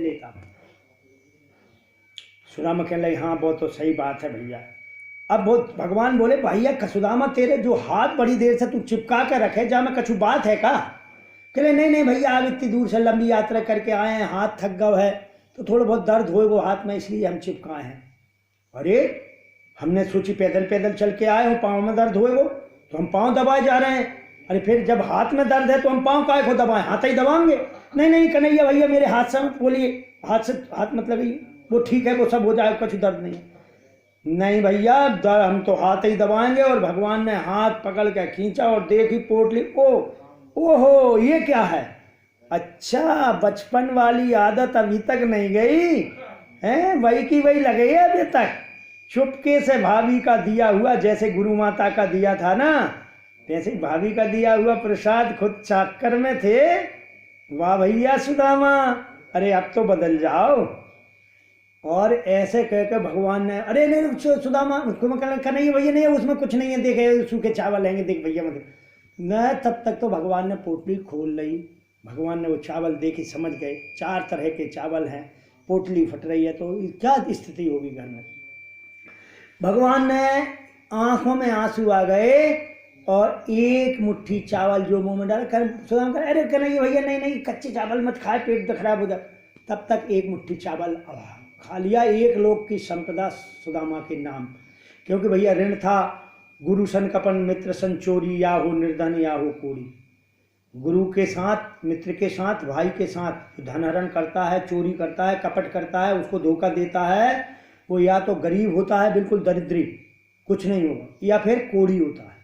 लेता। सुदामा कहने लगे हाँ वो तो सही बात है भैया। अब वो भगवान बोले भैया सुदामा तेरे जो हाथ बड़ी देर से तू चिपका कर रखे जा में कछु बात है का? कहले नहीं नहीं भैया आप इतनी दूर से लंबी यात्रा करके आए हैं, हाथ थक गए है तो थोड़ा बहुत दर्द होए वो हाथ में, इसलिए हम चिपकाए हैं। अरे हमने सोची पैदल पैदल चल के आए हो, पाँव में दर्द होए वो तो हम पाँव दबाए जा रहे हैं। अरे फिर जब हाथ में दर्द है तो हम पाँव काहे को दबाएं, हाथ ही दबाएंगे। नहीं नहीं कन्हैया भैया मेरे हाथ से मत बोलिए, हाथ से हाथ मत लगाइए, वो ठीक है वो सब हो जाएगा, कुछ दर्द नहीं है। नहीं भैया हम तो हाथ ही दबाएंगे। और भगवान ने हाथ पकड़ के खींचा और देखी पोटली, ओहो ये क्या है? अच्छा बचपन वाली आदत अभी तक नहीं गई है, वही की वही लगे अभी तक। चुपके से भाभी का दिया हुआ, जैसे गुरु माता का दिया था ना, वैसे भाभी का दिया हुआ प्रसाद खुद चाकर में थे। वाह भैया सुदामा, अरे अब तो बदल जाओ। और ऐसे कहकर भगवान ने, अरे नहीं सुदामा उसको नहीं भैया नहीं उसमें कुछ नहीं है, देखे सूखे चावल हैं, देख भैया मतलब न। तब तक तो भगवान ने पोटली खोल ली। भगवान ने वो चावल देखे, समझ गए 4 तरह के चावल हैं, पोटली फट रही है तो क्या स्थिति होगी घर में। भगवान ने आंखों में आंसू आ गए और एक मुट्ठी चावल जो मुंह में डाल कर सुदामा कर, अरे नहीं भैया नहीं नहीं कच्चे चावल मत खाए, पेट तो खराब हो जाए। तब तक एक मुट्ठी चावल खा लिया। एक लोग की संपदा सुदामा के नाम, क्योंकि भैया ऋण था। गुरु सन कपन मित्र सन चोरी, या हो निर्धन या हो कोड़ी। गुरु के साथ, मित्र के साथ, भाई के साथ धन हरण करता है, चोरी करता है, कपट करता है, उसको धोखा देता है, वो या तो गरीब होता है बिल्कुल दरिद्री, कुछ नहीं होगा, या फिर कोड़ी होता है।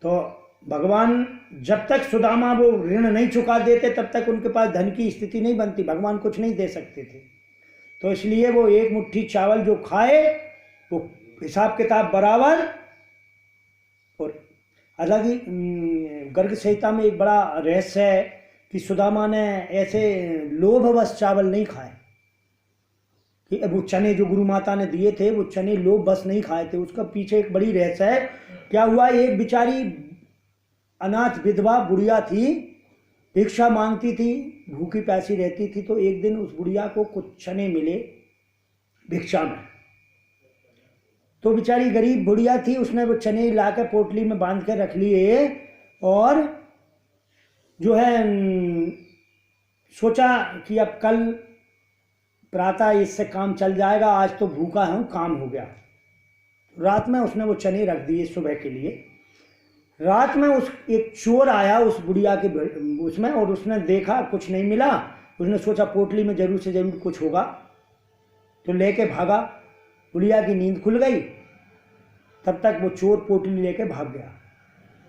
तो भगवान जब तक सुदामा वो ऋण नहीं चुका देते तब तक उनके पास धन की स्थिति नहीं बनती, भगवान कुछ नहीं दे सकते थे। तो इसलिए वो एक मुट्ठी चावल जो खाए वो हिसाब किताब बराबर। और अलग ही गर्ग संहिता में एक बड़ा रहस्य है कि सुदामा ने ऐसे लोभवश चावल नहीं खाए, कि वो चने जो गुरु माता ने दिए थे वो चने लोभ बस नहीं खाए थे। उसका पीछे एक बड़ी रहस्य है। क्या हुआ, एक बेचारी अनाथ विधवा बुढ़िया थी, भिक्षा मांगती थी, भूखी प्यासी रहती थी। तो एक दिन उस बुढ़िया को कुछ चने मिले भिक्षा में। तो बेचारी गरीब बुढ़िया थी, उसने वो चने लाकर पोटली में बांध कर रख लिए और जो है सोचा कि अब कल प्रातः इससे काम चल जाएगा, आज तो भूखा हूँ, काम हो गया। रात में उसने वो चने रख दिए सुबह के लिए। रात में एक चोर आया उस बुढ़िया के उसमें, और उसने देखा कुछ नहीं मिला। उसने सोचा पोटली में जरूर से जरूर कुछ होगा, तो लेके भागा। बुढ़िया की नींद खुल गई। तब तक वो चोर पोटली लेके भाग गया।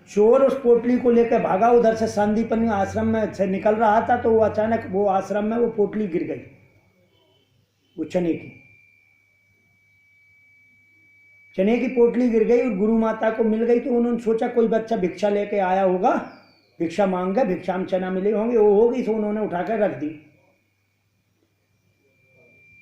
चोर उस पोटली को लेकर भागा, उधर से संदीपनी आश्रम में से निकल रहा था, तो वो अचानक वो आश्रम में वो पोटली गिर गई, वो चने की पोटली गिर गई और गुरु माता को मिल गई। तो उन्होंने सोचा कोई बच्चा भिक्षा लेके आया होगा, भिक्षा मांग गया, भिक्षा में चना मिले होंगे, वो होगी, तो उन्होंने उठाकर रख दी।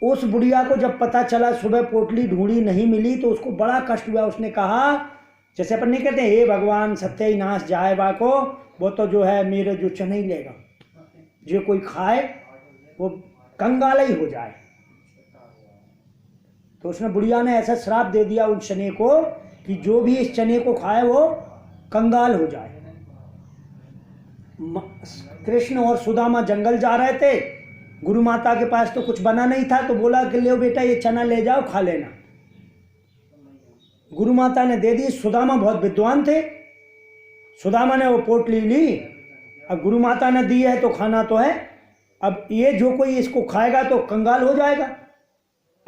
उस बुढ़िया को जब पता चला सुबह पोटली ढूंढी नहीं मिली तो उसको बड़ा कष्ट हुआ। उसने कहा, जैसे अपन नहीं कहते हे भगवान सत्य ही नाश जाए बा को, वो तो जो है मेरे जो चने ही लेगा, जो कोई खाए वो कंगाल ही हो जाए। तो उसने बुढ़िया ने ऐसा श्राप दे दिया उन चने को कि जो भी इस चने को खाए वो कंगाल हो जाए। कृष्ण और सुदामा जंगल जा रहे थे, गुरु माता के पास तो कुछ बना नहीं था, तो बोला कि ले बेटा ये चना ले जाओ, खा लेना। गुरु माता ने दे दी। सुदामा बहुत विद्वान थे, सुदामा ने वो पोटली ली। अब गुरु माता ने दी है तो खाना तो है, अब ये जो कोई इसको खाएगा तो कंगाल हो जाएगा।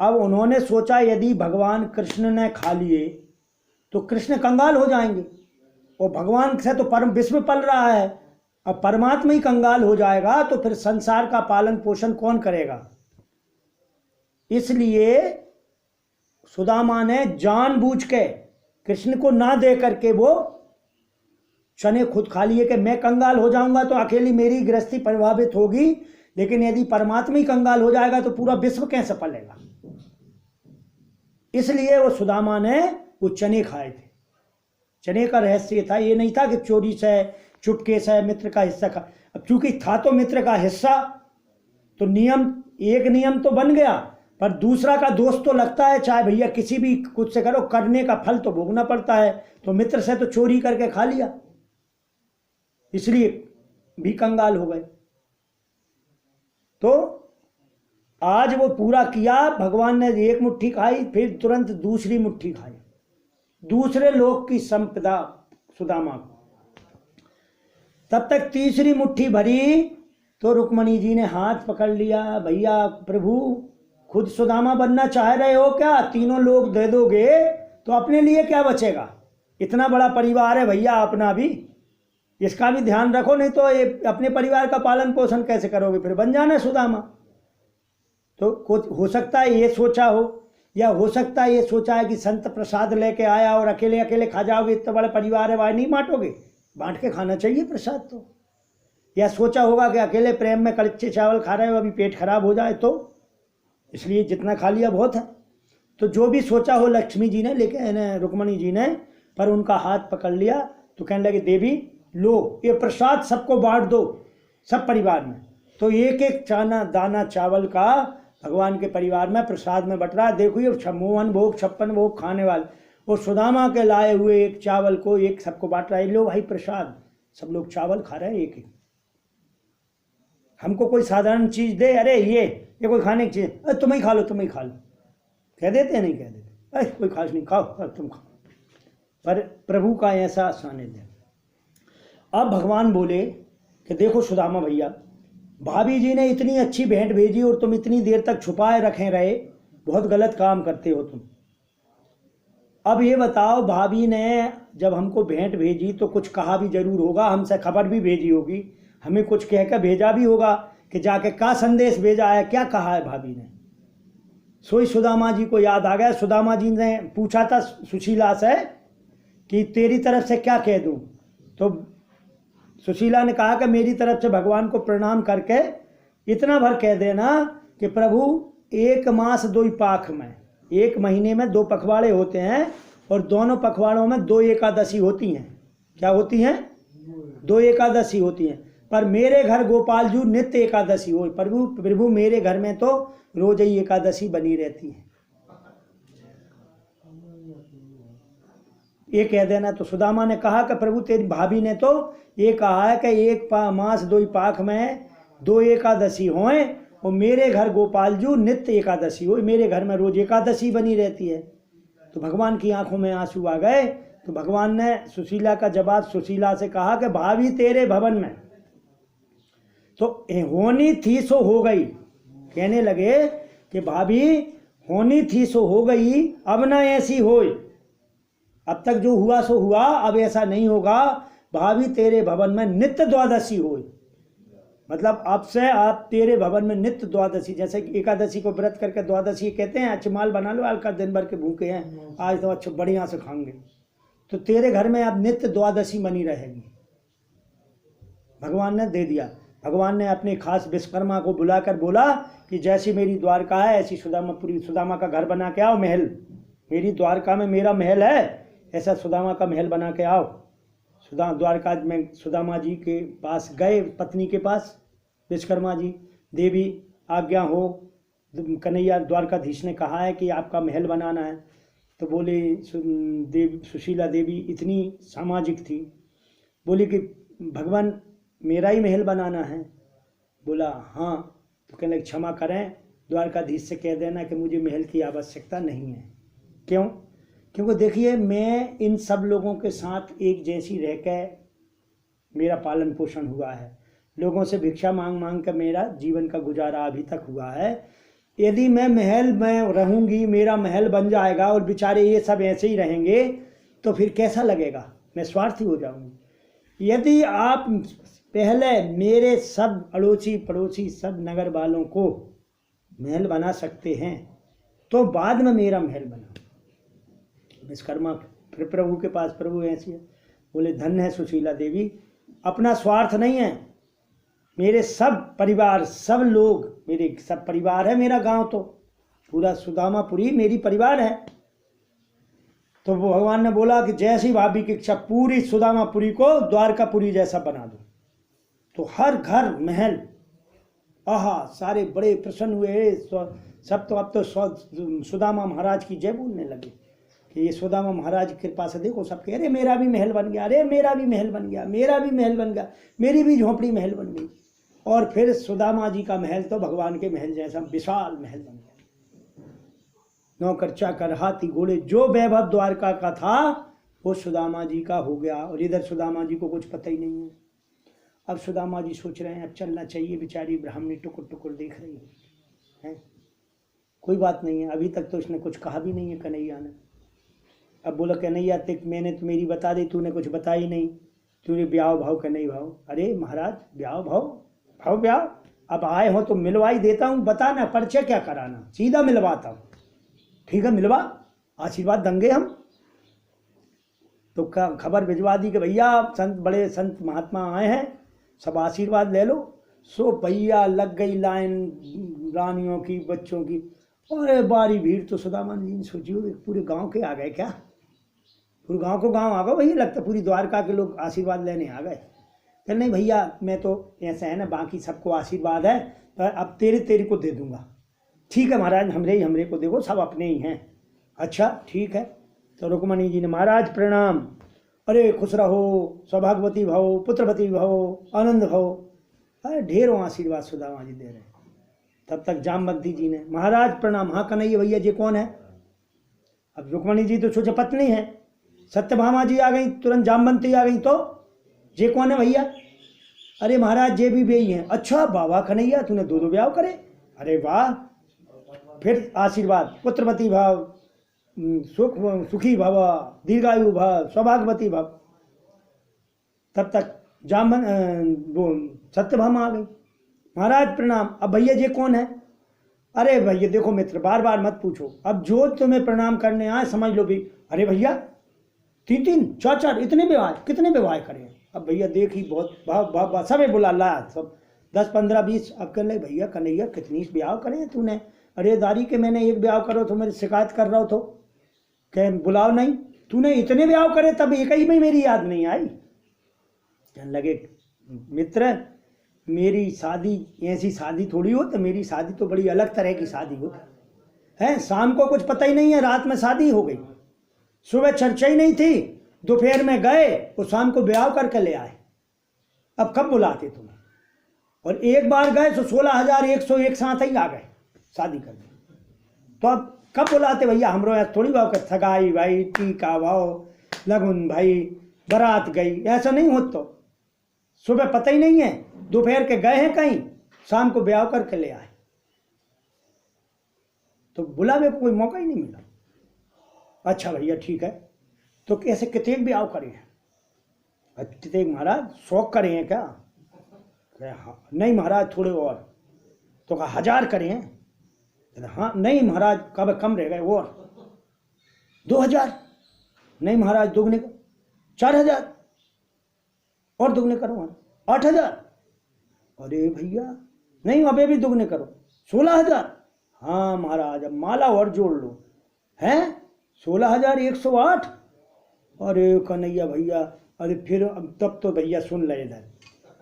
अब उन्होंने सोचा यदि भगवान कृष्ण ने खा लिए तो कृष्ण कंगाल हो जाएंगे, और भगवान से तो परम विश्व पल रहा है, अब परमात्मा ही कंगाल हो जाएगा तो फिर संसार का पालन पोषण कौन करेगा। इसलिए सुदामा ने जानबूझ के कृष्ण को ना दे करके वो चने खुद खा लिए कि मैं कंगाल हो जाऊंगा तो अकेली मेरी गृहस्थी प्रभावित होगी, लेकिन यदि परमात्मा ही कंगाल हो जाएगा तो पूरा विश्व कैसे पलेगा। इसलिए वो सुदामा ने वो चने खाए थे। चने का रहस्य था, ये नहीं था कि चोरी से चुपके से मित्र का हिस्सा खा। अब चूंकि था तो मित्र का हिस्सा, तो नियम, एक नियम तो बन गया, पर दूसरा का दोष तो लगता है। चाहे भैया किसी भी कुछ से करो, करने का फल तो भोगना पड़ता है। तो मित्र से तो चोरी करके खा लिया, इसलिए भी कंगाल हो गए। तो आज वो पूरा किया, भगवान ने एक मुट्ठी खाई, फिर तुरंत दूसरी मुट्ठी खाई, दूसरे लोक की संपदा सुदामा को। तब तक तीसरी मुट्ठी भरी तो रुक्मणी जी ने हाथ पकड़ लिया, भैया प्रभु खुद सुदामा बनना चाह रहे हो क्या? तीनों लोग दे दोगे तो अपने लिए क्या बचेगा? इतना बड़ा परिवार है भैया अपना भी, इसका भी ध्यान रखो, नहीं तो ये अपने परिवार का पालन पोषण कैसे करोगे? फिर बन जाना सुदामा। तो कुछ हो सकता है ये सोचा हो, या हो सकता है ये सोचा है कि संत प्रसाद लेके आया और अकेले अकेले खा जाओगे, इतना बड़ा परिवार है, वहाँ नहीं बांटोगे, बांट के खाना चाहिए प्रसाद तो। या सोचा होगा कि अकेले प्रेम में कच्चे चावल खा रहे हो, अभी पेट खराब हो जाए तो इसलिए जितना खा लिया बहुत है। तो जो भी सोचा हो लक्ष्मी जी ने, लेकिन रुक्मणी जी ने, पर उनका हाथ पकड़ लिया तो कहने लगे देवी लो ये प्रसाद सबको बांट दो, सब परिवार में। तो एक एक दाना चावल का भगवान के परिवार में प्रसाद में बट रहा है। देखो ये मोहन भोग 56 भोग खाने वाले, और सुदामा के लाए हुए एक चावल को एक सबको बांट रहा है। लो भाई प्रसाद, सब लोग चावल खा रहे हैं एक एक। हमको कोई साधारण चीज़ दे, अरे ये कोई खाने की चीज़, अरे तुम ही खा लो, तुम ही खा लो, कह देते हैं नहीं कह देते, अरे कोई खास नहीं, खाओ तुम खाओ। पर प्रभु का ऐसा सानिध्य। अब भगवान बोले कि देखो सुदामा भैया, भाभी जी ने इतनी अच्छी भेंट भेजी और तुम इतनी देर तक छुपाए रखे रहे, बहुत गलत काम करते हो तुम। अब ये बताओ, भाभी ने जब हमको भेंट भेजी तो कुछ कहा भी जरूर होगा, हमसे खबर भी भेजी होगी, हमें कुछ कहकर भेजा भी होगा कि जाके क्या संदेश भेजा है, क्या कहा है भाभी ने। सोई सुदामा जी को याद आ गया। सुदामा जी ने पूछा था सुशीला से कि तेरी तरफ से क्या कह दूं, तो सुशीला ने कहा कि मेरी तरफ से भगवान को प्रणाम करके इतना भर कह देना कि प्रभु एक मास 2 पाख में, एक महीने में 2 पखवाड़े होते हैं और दोनों पखवाड़ों में 2 एकादशी होती हैं। क्या होती हैं? 2 एकादशी होती हैं। पर मेरे घर गोपाल जू नित्य एकादशी हो। प्रभु मेरे घर में तो रोज ही एकादशी बनी रहती है, ये कह देना। तो सुदामा ने कहा कि प्रभु तेरी भाभी ने तो ये कहा है कि एक मास 2 पाख में 2 एकादशी होए और मेरे घर गोपाल जू नित्य एकादशी हो, मेरे घर में रोज एकादशी बनी रहती है। तो भगवान की आंखों में आंसू आ गए। तो भगवान ने सुशीला का जवाब सुशीला से कहा कि भाभी तेरे भवन में तो होनी थी सो हो गई। कहने लगे कि भाभी होनी थी सो हो गई, अब ना ऐसी होए, अब तक जो हुआ सो हुआ, अब ऐसा नहीं होगा। भाभी तेरे भवन में नित्य द्वादशी होए, मतलब अब से आप तेरे भवन में नित्य द्वादशी, जैसे एकादशी को व्रत करके द्वादशी कहते हैं, अच्छे माल बना लो, हल्का दिन भर के भूखे हैं, आज तो अच्छे बढ़िया से खाएंगे, तो तेरे घर में अब नित्य द्वादशी बनी रहेगी। भगवान ने दे दिया। भगवान ने अपने खास विश्वकर्मा को बुलाकर बोला कि जैसी मेरी द्वारका है ऐसी सुदामा का घर बना के आओ, महल, मेरी द्वारका में मेरा महल है, ऐसा सुदामा का महल बना के आओ। द्वारका में सुदामा जी के पास गए, पत्नी के पास विश्वकर्मा जी, देवी आज्ञा हो, कन्हैया द्वारकाधीश ने कहा है कि आपका महल बनाना है। तो बोले सुशीला देवी इतनी सामाजिक थी, बोली कि भगवान मेरा ही महल बनाना है। बोला हाँ। तो कहने लगे क्षमा करें, द्वारकाधीश से कह देना कि मुझे महल की आवश्यकता नहीं है। क्यों? क्योंकि देखिए मैं इन सब लोगों के साथ एक जैसी रह कर मेरा पालन पोषण हुआ है, लोगों से भिक्षा मांग मांग कर मेरा जीवन का गुजारा अभी तक हुआ है। यदि मैं महल में रहूँगी, मेरा महल बन जाएगा और बेचारे ये सब ऐसे ही रहेंगे तो फिर कैसा लगेगा, मैं स्वार्थी हो जाऊँगी। यदि आप पहले मेरे सब अड़ोसी पड़ोसी सब नगर वालों को महल बना सकते हैं तो बाद में मेरा महल बना। विश्वकर्मा फिर प्रभु के पास, प्रभु ऐसी है, बोले धन्य है सुशीला देवी, अपना स्वार्थ नहीं है, मेरे सब परिवार, सब लोग, मेरे सब परिवार है, मेरा गांव तो पूरा सुदामापुरी मेरी परिवार है। तो वो भगवान ने बोला कि जैसी भाभी की इच्छा, पूरी सुदामापुरी को द्वारकापुरी जैसा बना दो। तो हर घर महल आहा सारे बड़े प्रसन्न हुए। सब तो अब तो सुदामा महाराज की जय बोलने लगे कि ये सुदामा महाराज की कृपा से देखो सबके, अरे मेरा भी महल बन गया, अरे मेरा भी महल बन गया, मेरा भी महल बन गया, मेरी भी झोपड़ी महल बन गई। और फिर सुदामा जी का महल तो भगवान के महल जैसा विशाल महल बन गया। नौकर चाकर हाथी घोड़े जो वैभव द्वारका का था वो सुदामा जी का हो गया। और इधर सुदामा जी को कुछ पता ही नहीं है। अब सुदामा जी सोच रहे हैं अब चलना चाहिए, बेचारी ब्राह्मणी टुकुर टुकुर देख रही है। कोई बात नहीं है, अभी तक तो इसने कुछ कहा भी नहीं है कन्हैया ने। अब बोला कन्हैया तक मैंने तो मेरी बता दी, तूने कुछ बताई नहीं, तूने ब्याह भाव का नहीं भाव। अरे महाराज ब्याह भाव ब्याह, अब आए हो तो मिलवा ही देता हूँ, बताना परिचय क्या कराना, सीधा मिलवाता हूँ। ठीक है मिलवा, आशीर्वाद देंगे हम। तो खबर भिजवा दी कि भैया संत, बड़े संत महात्मा आए हैं, सब आशीर्वाद ले लो। सो भैया लग गई लाइन रानियों की, बच्चों की। अरे बारी भीड़ तो सुदामा जी ने सोची पूरे गांव के आ गए क्या, पूरे गांव को गांव आ गए भैया, लगता पूरी द्वारका के लोग आशीर्वाद लेने आ गए। कह नहीं भैया मैं तो ऐसा है ना, बाकी सबको आशीर्वाद है, पर अब तेरे को दे दूंगा। ठीक है महाराज, हमरे को देखो, सब अपने ही हैं। अच्छा ठीक है। तो रुक्मणी जी ने महाराज प्रणाम, अरे खुश रहो, सौभाग्यवती भव, पुत्रवती भव, आनंद भव। अरे ढेरों आशीर्वाद सुदामा जी दे रहे हैं। तब तक जामवंती जी ने महाराज प्रणाम। हाँ कन्हैया भैया जी कौन है? अब रुक्मणी जी तो सोचे पत्नी है, सत्यभामा जी आ गई, तुरंत जामवंती आ गई, तो ये कौन है भैया? अरे महाराज ये भी बेई हैं। अच्छा बाबा कन्हैया तूने दो ब्याह करे, अरे वाह। फिर आशीर्वाद, पुत्रवती भव, सुखी भव, दीर्घायु भव, सौभाग्यवती भव। तब तक सत्यभामा आ गई। महाराज प्रणाम। अब भैया ये कौन है? अरे भैया देखो मित्र, बार बार मत पूछो, अब जो तुम्हें प्रणाम करने आए समझ लो भी। अरे भैया 3 4 इतने विवाह, कितने विवाह करें? अब भैया देखी बहुत भाव सब बुला ला, सब 10 15 20। अब कहने लगे भैया कन्हैया कितनी ब्याह करें तूने? अरे दारी के मैंने एक ब्याह करो तो मेरी शिकायत कर रहा हो, तो कह बुलाओ नहीं, तूने इतने ब्याह करे तब एक ही में मेरी याद नहीं आई। कहने लगे मित्र मेरी शादी ऐसी शादी थोड़ी हो, तो मेरी शादी तो बड़ी अलग तरह की शादी हो है। शाम को कुछ पता ही नहीं है, रात में शादी हो गई, सुबह चर्चा ही नहीं थी, दोपहर में गए और शाम को ब्याह करके ले आए। अब कब बुलाते तुम्हें? और एक बार गए तो 16,100 एक साथ ही आ गए शादी करके। तो अब कब बुलाते भैया? हमरो यहाँ थोड़ी भाव कर थगाई भाई, टीका भाव, लगुन भाई, बारात गई, ऐसा नहीं हो। तो सुबह पता ही नहीं है, दोपहर के गए हैं कहीं, शाम को ब्याह करके ले आए, तो बुलावे को कोई मौका ही नहीं मिला। अच्छा भैया ठीक है, तो कैसे कितने ब्याह करे हैं? कितने महाराज 100 करे हैं क्या? हाँ नहीं महाराज थोड़े और। तो कहा 1000 करे हैं? हाँ नहीं महाराज कब कम रह गए, और 2000? नहीं महाराज दुगने 4000 और दुगने करो 8000। अरे भैया नहीं अबे भी दुगने करो 16000। हाँ महाराज अब माला और जोड़ लो, हैं 16108। अरे कन्हैया भैया, अरे फिर अब तब तो भैया सुन ले इधर,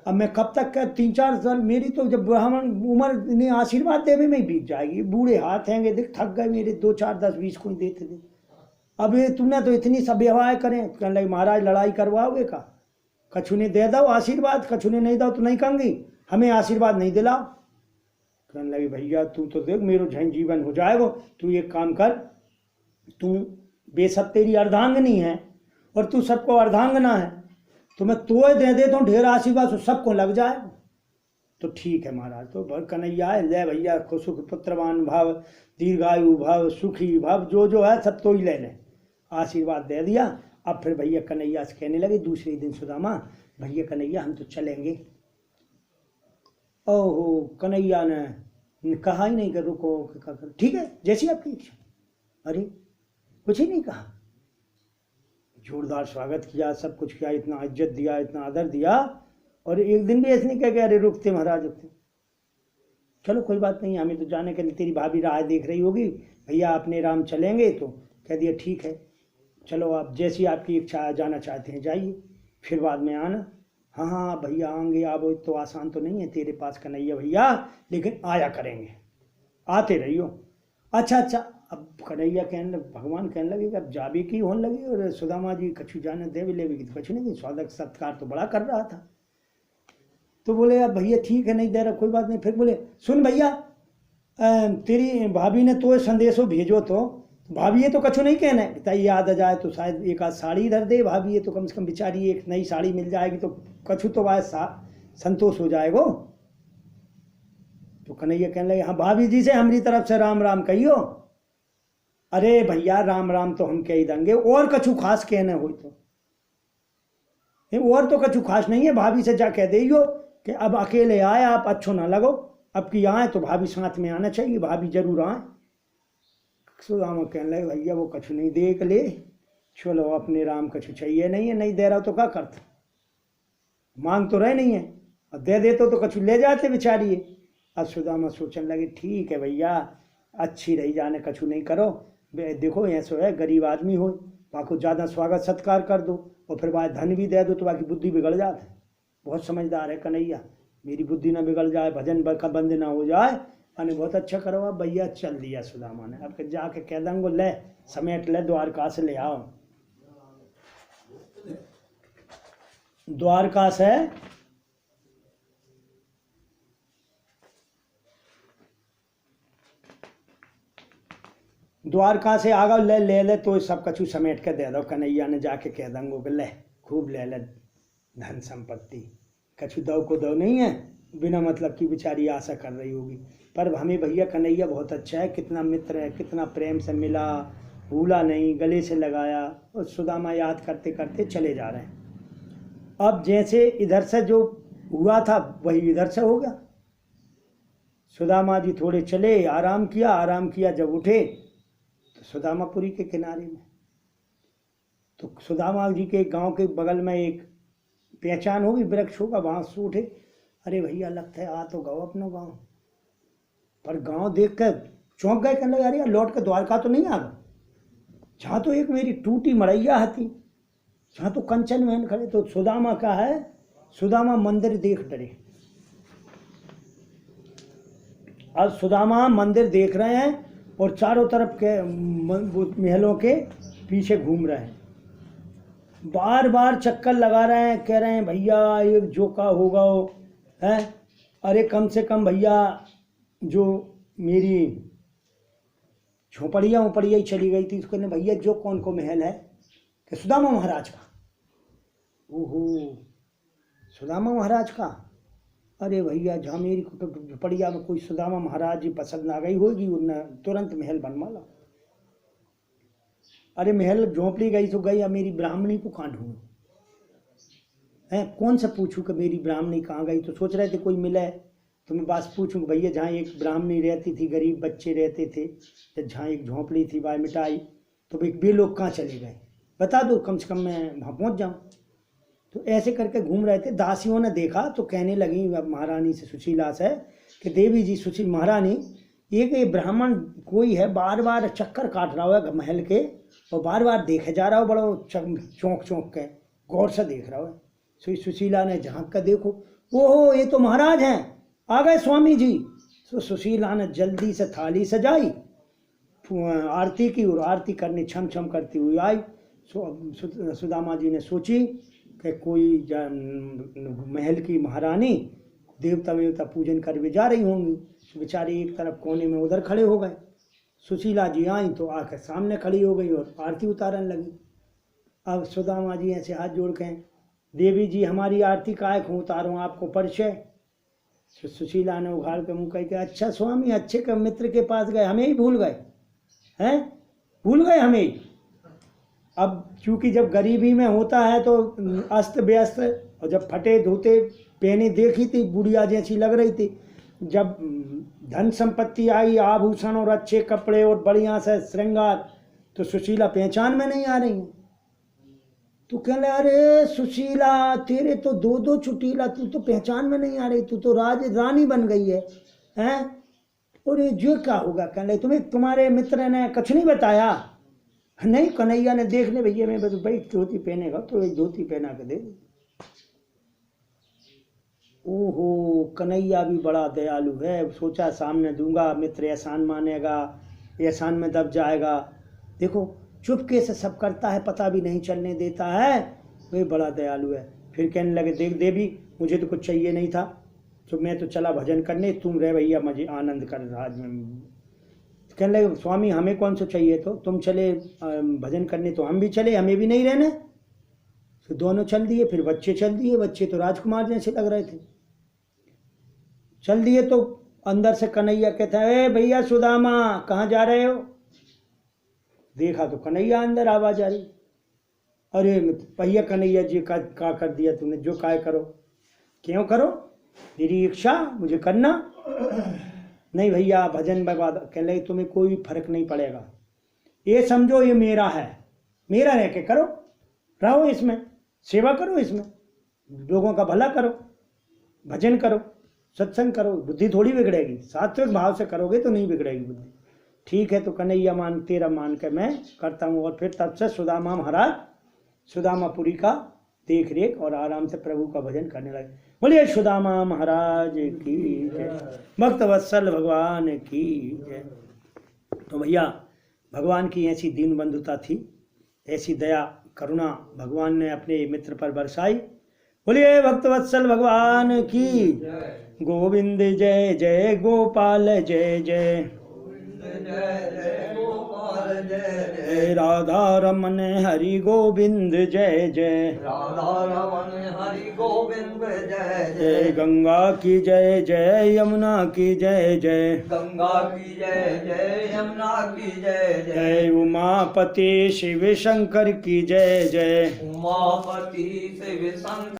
अब मैं कब तक क्या 3-4 साल मेरी तो जब ब्राह्मण उम्र ने आशीर्वाद देवे में बीत जाएगी, बूढ़े हाथ हैंगे, देख थक गए मेरे, 2 4 10 20 कोई देते थे। अब ये तुमने तो इतनी सब व्यवहार करें। कहने लगे महाराज लड़ाई करवाओगे का? कछु ने दे दो आशीर्वाद, कछु ने नहीं दो तो नहीं कहूँगी, हमें आशीर्वाद नहीं दिलाओ। कहने लगे भैया तू तो देख मेरा झन जीवन हो जाएगा, तू एक काम कर, तू बेशक तेरी अर्धांगनी है और तू सबको अर्धांगना है, तो मैं तो दे देता हूँ ढेर आशीर्वाद, सबको लग जाए। तो ठीक है महाराज। तो कन्हैया ले भैया सुख पुत्रवान भव, दीर्घायु भव, सुखी भव, जो है सब तो ही ले लें, आशीर्वाद दे दिया। अब फिर भैया कन्हैया से कहने लगे दूसरे दिन सुदामा, भैया कन्हैया हम तो चलेंगे। ओहो कन्हैया ने कहा ही नहीं कि रुको, ठीक है जैसी आपकी इच्छा। अरे कुछ ही नहीं कहा, जोरदार स्वागत किया, सब कुछ किया, इतना इज्जत दिया, इतना आदर दिया, और एक दिन भी ऐसे नहीं कह के अरे रुकते महाराज रुकते। चलो कोई बात नहीं, हमें तो जाने के लिए तेरी भाभी राह देख रही होगी, भैया अपने राम चलेंगे। तो कह दिया ठीक है, चलो आप जैसी आपकी इच्छा जाना चाहते हैं जाइए, फिर बाद में आना, हाँ हाँ भैया आएंगे, आप वो तो आसान तो नहीं है तेरे पास कन्हैया भैया, लेकिन आया करेंगे, आते रहियो। अच्छा अच्छा। अब कन्हैया कहने भगवान कहने लगे कि अब जाबी की होने लगी, और सुदामा जी कछु जाने दे भी लेवी तो कछु नहीं, स्वागत सत्कार तो बड़ा कर रहा था। तो बोले अब भैया ठीक है, नहीं दे रहा कोई बात नहीं। फिर बोले सुन भैया, तेरी भाभी ने तो संदेशो भेजो, तो भाभी ये तो कछु नहीं कहना है, बताइए याद आ जाए तो शायद एक आध साड़ी इधर दे भाभी, ये तो कम से कम बेचारी एक नई साड़ी मिल जाएगी तो कछु तो वाय संतोष हो जाएगो। तो कन्हैया कहने लगे हाँ भाभी जी से हमारी तरफ से राम राम कहियो। अरे भैया राम राम तो हम कह ही देंगे, और कछु खास कहने हो तो, और तो कछु खास नहीं है, भाभी से जा कह दियो कि अब अकेले आए आप अच्छो ना लगो, अब की आए तो भाभी साथ में आना चाहिए, भाभी जरूर आए। सुदामा कहने लगे भैया वो कछु नहीं देख ले, चलो अपने राम कछु चाहिए नहीं है, नहीं दे रहा तो क्या करते, मांग तो रहे नहीं है, अब दे देते तो कछु ले जाते बेचारी। अब सुदामा सोचने लगे ठीक है भैया, अच्छी रही जाने, कछु नहीं करो, देखो ऐसा है गरीब आदमी हो, बाकी ज़्यादा स्वागत सत्कार कर दो और फिर बाद धन भी दे दो तो बाकी बुद्धि बिगड़ जाता है। बहुत समझदार है कन्हैया, मेरी बुद्धि ना बिगड़ जाए, भजन का बंद ना हो जाए, अने बहुत अच्छा करो। अब भैया चल दिया सुदामा ने, अब जाके कह देंगे ले समेट ले, द्वारका से ले आओ। द्वारका से आगा ले ले ले तो सब कछु समेट के दे दो। कन्हैया ने जाके कह देंगे कि ले खूब ले ले धन संपत्ति, कछु दो को दो नहीं है, बिना मतलब की बेचारी आशा कर रही होगी। पर हमें भैया कन्हैया बहुत अच्छा है, कितना मित्र है, कितना प्रेम से मिला, भूला नहीं, गले से लगाया, और सुदामा याद करते करते चले जा रहे हैं। अब जैसे इधर से जो हुआ था वही इधर से हो गया। सुदामा जी थोड़े चले, आराम किया, जब उठे तो सुदामापुरी के किनारे में, तो सुदामा जी के गांव के बगल में एक पहचान होगी, वृक्ष होगा, वहां से उठे। अरे भैया लगता है आ तो गाँव अपना गाँव, पर गांव देख कर चौंक गए, कहने लगे अरे यार लौट कर द्वारका तो नहीं आ गए, जहाँ तो एक मेरी टूटी मड़ैया थी, जहाँ तो कंचन महन खड़े। तो सुदामा का है, सुदामा मंदिर देख डरे। अब सुदामा मंदिर देख रहे हैं और चारों तरफ के महलों के पीछे घूम रहे हैं, बार बार चक्कर लगा रहे हैं, कह रहे हैं भैया एक जोका होगा है, अरे कम से कम भैया जो मेरी झोपड़िया उपड़िया ही चली गई थी, तो कहने भैया जो कौन को महल है, कि सुदामा महाराज का। ओहो सुदामा महाराज का, अरे भैया जहाँ मेरी झोपड़िया में कोई सुदामा महाराज जी पसंद आ गई होगी, उन्हें तुरंत महल बनवा ला। अरे महल झोंपड़ी गई तो गई, अब मेरी ब्राह्मणी को कहाँ ढूंढूं है, कौन सा पूछूं कि मेरी ब्राह्मणी कहाँ गई। तो सोच रहे थे कोई मिले तो मैं बस पूछूं भैया जहाँ एक ब्राह्मणी रहती थी, गरीब बच्चे रहते थे, जहाँ एक झोंपड़ी थी वाय मिटाई, तो वे लोग कहाँ चले गए, बता दो कम से कम मैं वहाँ पहुँच जाऊँ। तो ऐसे करके घूम रहे थे, दासियों ने देखा तो कहने लगी महारानी से, सुशीला से, कि देवी जी सुशील महारानी, एक ब्राह्मण कोई है बार बार चक्कर काट रहा है महल के, और बार बार देखे जा रहा हो, बड़ा चौंक चौंक के गौर से देख रहा है। सुशीला ने झांक कर देखो, ओहो ये तो महाराज हैं, आ गए स्वामी जी। तो सुशीला ने जल्दी से थाली सजाई, आरती की, और आरती करने छम छम करती हुई आई। सुदामा जी ने सोची कि कोई महल की महारानी देवता वेवता पूजन कर भी जा रही होंगी, बेचारी एक तरफ कोने में उधर खड़े हो गए। सुशीला जी आई तो आकर सामने खड़ी हो गई और आरती उतारने लगी। अब सुदामा जी ऐसे हाथ जोड़ के, देवी जी हमारी आरती काहे को उतारूं, आपको परिचय। सुशीला ने उघाड़ के मुँह कह के, अच्छा स्वामी अच्छे के मित्र के पास गए, हमें ही भूल गए हैं, भूल गए हमें ही। अब चूंकि जब गरीबी में होता है तो अस्त व्यस्त, और जब फटे धोते पहने देखी थी, बुढ़िया जैसी लग रही थी, जब धन संपत्ति आई, आभूषण और अच्छे कपड़े और बढ़िया से श्रृंगार, तो सुशीला पहचान में नहीं आ रही है। तो कहले अरे सुशीला तेरे तो दो दो चुटीला, तू तो पहचान में नहीं आ रही, तू तो रानी बन गई है हैं। और ये जो क्या होगा, कहले तुम्हें तुम्हारे मित्र ने कुछ नहीं बताया। नहीं कन्हैया ने देख ले भैया, मैं भाई धोती पहनेगा तो एक धोती पहना के दे। ओहो, कन्हैया भी बड़ा दयालु है, सोचा सामने दूंगा, मित्र एहसान मानेगा, एहसान में दब जाएगा। देखो चुपके से सब करता है, पता भी नहीं चलने देता है, वही बड़ा दयालु है। फिर कहने लगे, देख देवी मुझे तो कुछ चाहिए नहीं था, तो मैं तो चला भजन करने, तुम रह भैया मुझे आनंद कर राज में। कहने लगे, स्वामी हमें कौन सा चाहिए, तो तुम चले भजन करने तो हम भी चले, हमें भी नहीं रहना। तो दोनों चल दिए। फिर बच्चे चल दिए, बच्चे तो राजकुमार जैसे लग रहे थे। चल दिए तो अंदर से कन्हैया कहता है, ए भैया सुदामा कहाँ जा रहे हो। देखा तो कन्हैया अंदर आवाज आ रही। अरे भैया कन्हैया जी का कर दिया तुमने, जो काय करो। क्यों करो, मेरी इच्छा मुझे करना। नहीं भैया भजन बर्बाद। कह लगे तुम्हें कोई फर्क नहीं पड़ेगा, ये समझो ये मेरा है, मेरा रह के करो, रहो इसमें, सेवा करो, इसमें लोगों का भला करो, भजन करो, सत्संग करो, बुद्धि थोड़ी बिगड़ेगी। सात्विक भाव से करोगे तो नहीं बिगड़ेगी बुद्धि। ठीक है, तो कन्हैया मान तेरा मान के मैं करता हूँ। और फिर तब से सुदामा महाराज सुदामापुरी का देख रेख और आराम से प्रभु का भजन करने लगे। बोलिए सुदामा महाराज की जय, भक्त वत्सल भगवान की जय। तो भैया भगवान की ऐसी दीन बंधुता थी, ऐसी दया करुणा भगवान ने अपने मित्र पर बरसाई। बोलिए भक्त वत्सल भगवान की गोविंद जय जय, गोपाल जय जय, राधा रमन हरि गोविंद जय जय, राधा रमन हरि गोविंद जय जय गंगा की जय जय, यमुना की जय जय, गंगा की जय जय, यमुना की जय जय उमापति शिव शंकर की जय जय, उमापति शिव शंकर